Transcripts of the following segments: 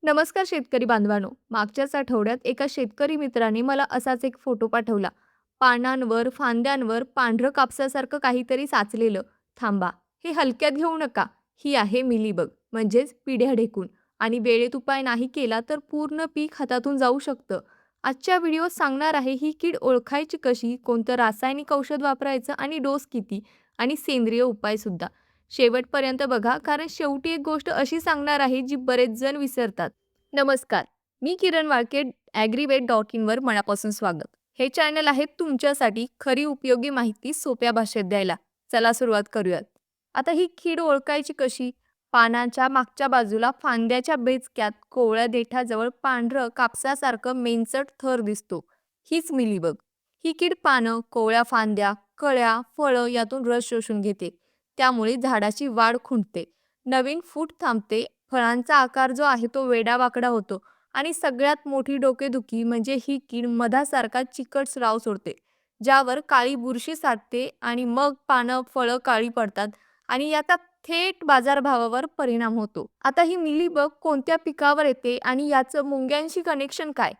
नमस्कार शेतकरी बांधवांनो. मागच्याच आठवड्यात एका शेतकरी मित्राने मला असाच एक फोटो पाठवला. पानांवर, फांद्यांवर पांढरं कापसासारखं काहीतरी साचलेलं. थांबा, हे हलक्यात घेऊ नका. ही आहे मिलीबग, म्हणजेच पिढ्या ढेकून. आणि वेळेत उपाय नाही केला तर पूर्ण पीक हातातून जाऊ शकतं. आजच्या व्हिडिओत सांगणार आहे ही कीड ओळखायची कशी, कोणतं रासायनिक औषध वापरायचं आणि डोस किती, आणि सेंद्रिय उपाय सुद्धा. शेवटपर्यंत बघा, कारण शेवटी एक गोष्ट अशी सांगणार आहे जी बरेच जण विसरतात. नमस्कार, मी किरण वाळके. ॲग्रीवेट.इन वर मनापासून स्वागत. हे चॅनल आहे तुमच्यासाठी खरी उपयोगी माहिती सोप्या भाषेत द्यायला. चला सुरुवात करूयात. आता ही कीड ओळखायची कशी? पानांच्या मागच्या बाजूला फांद्याच्या बेचक्यात कोवळ्या देठाजवळ पांढरं कापसासारखं मेंचट थर दिसतो. हीच मिलीबग. ही कीड पानं, कोवळ्या फांद्या, कळ्या, फळं यातून रस शोषून घेते. त्यामुळे झाडाची वाढ खुंटते, नवीन फूट थांबते, फळांचा आकार जो आहे तो वेडावाकडा होतो आणि सगळ्यात मोठी डोकेदुखी म्हणजे ही कीड मधासारखा चिकट स्राव सोडते, ज्यावर काळी बुरशी साठते आणि मग पानं, फळं काळी पडतात आणि याचा थेट बाजारभावावर परिणाम होतो. आता ही मिलीबग कोणत्या पिकावर येते आणि याचं मुंग्यांशी कनेक्शन काय?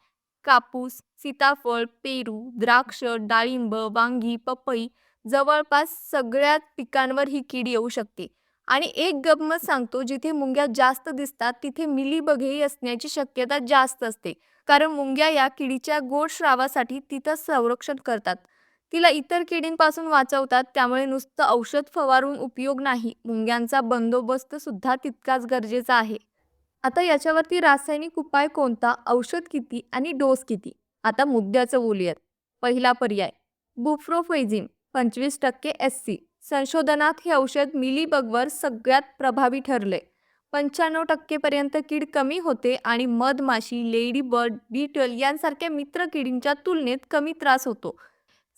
कापूस, सीताफळ, पेरू, द्राक्ष, डाळिंब, वांगी, पपई जवळपास सगळ्याच पिकांवर ही कीड येऊ शकते. आणि एक गंमत सांगतो, जिथे मुंग्या जास्त दिसतात तिथे मिलीबगही असण्याची शक्यता जास्त असते. कारण मुंग्या या किडीच्या गोड श्रावासाठी तिथं संरक्षण करतात. तिला इतर किडींपासून वाचवतात. त्यामुळे नुसतं औषध फवारून उपयोग नाही, मुंग्यांचा बंदोबस्त सुद्धा तितकाच गरजेचा आहे. आता याच्यावरती रासायनिक उपाय कोणता, औषध किती आणि डोस किती? आता मुद्द्याचं बोलूयात. पहिला पर्याय बुप्रोफेजिन 25% SC. संशोधनात हे औषध मिलीबगवर सगळ्यात प्रभावी ठरले. 95% पर्यंत कीड कमी होते आणि मधमाशी, लेडीबर्ड, बीटल यांसारख्या मित्र किडींच्या तुलनेत कमी त्रास होतो.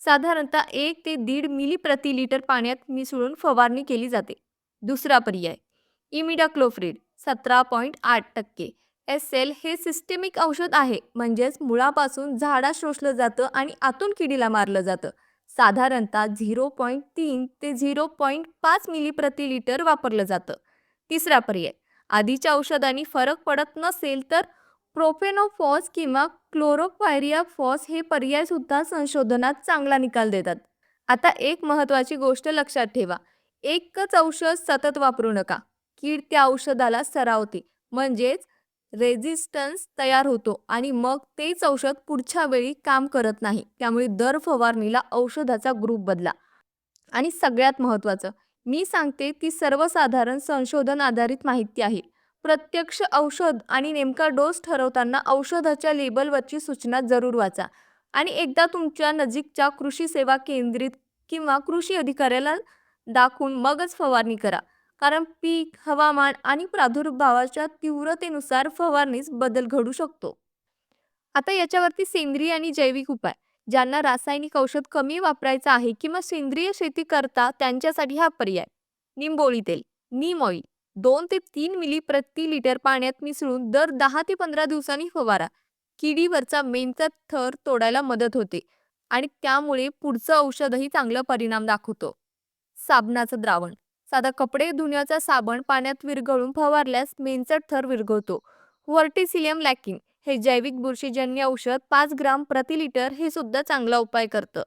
साधारणतः 1 ते 1.5 मिली प्रति लिटर पाण्यात मिसळून फवारणी केली जाते. दुसरा पर्याय इमिडाक्लोप्रिड 17.8%. SL हे सिस्टेमिक औषध आहे, म्हणजेच मुळापासून झाडात शोषलं जातं आणि आतून किडीला मारलं जातं. साधारणतः 0.3 ते 0.5 मिली प्रति लिटर वापरलं जातं. तिसरा पर्याय आधीच्या औषधांनी फरक पडत नसेल तर प्रोफेनोफॉस किंवा क्लोरोपायरियाफॉस हे पर्याय सुद्धा संशोधनात चांगला निकाल देतात. आता एक महत्त्वाची गोष्ट लक्षात ठेवा, एकच औषध सतत वापरू नका. कीड त्या औषधाला सरावते, म्हणजेच रेझिस्टन्स तयार होतो आणि मग तेच औषध पुढच्या वेळी काम करत नाही. त्यामुळे दर फवारणीला औषधाचा ग्रुप बदला. आणि सगळ्यात महत्त्वाचं, मी सांगते ती सर्वसाधारण संशोधन आधारित माहिती आहे. प्रत्यक्ष औषध आणि नेमका डोस ठरवताना औषधाच्या लेबलवरची सूचना जरूर वाचा. आणि एकदा तुमच्या नजीकच्या कृषी सेवा केंद्रित किंवा कृषी अधिकाऱ्याला दाखवून मगच फवारणी करा. कारण पीक, हवामान आणि प्रादुर्भावाच्या तीव्रतेनुसार फवारणीस बदल घडू शकतो. आता याच्यावरती सेंद्रिय आणि जैविक उपाय. ज्यांना रासायनिक औषध कमी वापरायचं आहे किंवा सेंद्रिय शेती करता त्यांच्यासाठी हा पर्याय. निंबोळी तेल, नीम ऑइल 2 ते 3 मिली प्रति लिटर पाण्यात मिसळून दर 10 ते 15 दिवसांनी फवारा. किडीवरचा मेनचा थर तोडायला मदत होते आणि त्यामुळे पुढचं औषधही चांगला परिणाम दाखवतो. साबणाचं द्रावण, साधा कपडे धुण्याचा साबण पाण्यात विरघळून फवारल्यास मेनचट थर विरघळतो. व्हर्टिसिलियम लॅकिन हे जैविक बुरशीजन्य औषध 5 ग्राम प्रति लिटर हे सुद्धा चांगला उपाय करतं.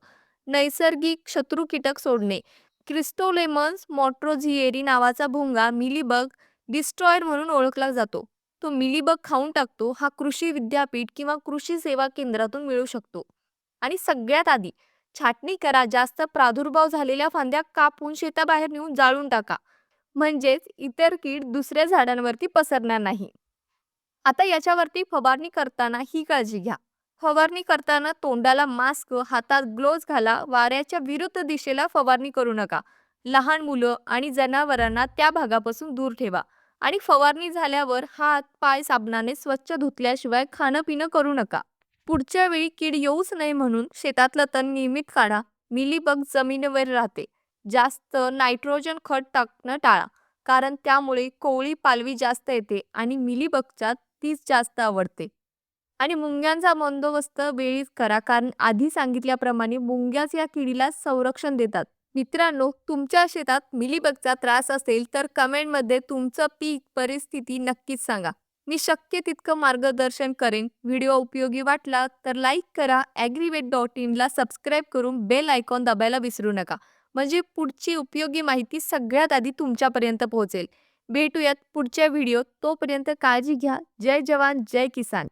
नैसर्गिक शत्रू कीटक सोडणे, क्रिस्टोलेमन्स मॉट्रोझिएरी नावाचा भुंगा मिलीबग डिस्ट्रॉयर म्हणून ओळखला जातो. तो मिलीबग खाऊन टाकतो. हा कृषी विद्यापीठ किंवा कृषी सेवा केंद्रातून मिळू शकतो. आणि सगळ्यात आधी छाटणी करा. जास्त प्रादुर्भाव झालेल्या फांद्या कापून शेताबाहेर नेऊन जाळून टाका, म्हणजेच इतर कीड दुसऱ्या झाडांवरती पसरणार नाही. आता याच्यावरती फवारणी करताना ही काळजी घ्या. फवारणी करताना तोंडाला मास्क, हातात ग्लोव्ज घाला. वाऱ्याच्या विरुद्ध दिशेला फवारणी करू नका. लहान मुलं आणि जनावरांना त्या भागापासून दूर ठेवा. आणि फवारणी झाल्यावर हात, पाय साबणाने स्वच्छ धुतल्याशिवाय खाणं पिणं करू नका. पुढच्या वेळी कीड येऊच नये म्हणून शेतातलं तण नियमित काढा. मिलीबग जमिनीवर राहते. जास्त नायट्रोजन खत टाकणं टाळा, कारण त्यामुळे कोवळी पालवी जास्त येते आणि मिलीबगच्या तीच जास्त आवडते. आणि मुंग्यांचा बंदोबस्त वेळीच करा, कारण आधी सांगितल्याप्रमाणे मुंग्याच या किडीला संरक्षण देतात. मित्रांनो, तुमच्या शेतात मिलीबगचा त्रास असेल तर कमेंटमध्ये तुमचं पीक परिस्थिती नक्कीच सांगा. मी शक्य तितकं मार्गदर्शन करेन. व्हिडिओ उपयोगी वाटला तर लाईक करा. ॲग्रीवेट.इन ला सबस्क्राईब करून बेल आयकॉन दाबायला विसरू नका. म्हणजे पुढची उपयोगी माहिती सगळ्यात आधी तुमच्यापर्यंत पोहोचेल. भेटूयात पुढच्या व्हिडिओत. तोपर्यंत काळजी घ्या. जय जवान, जय किसान.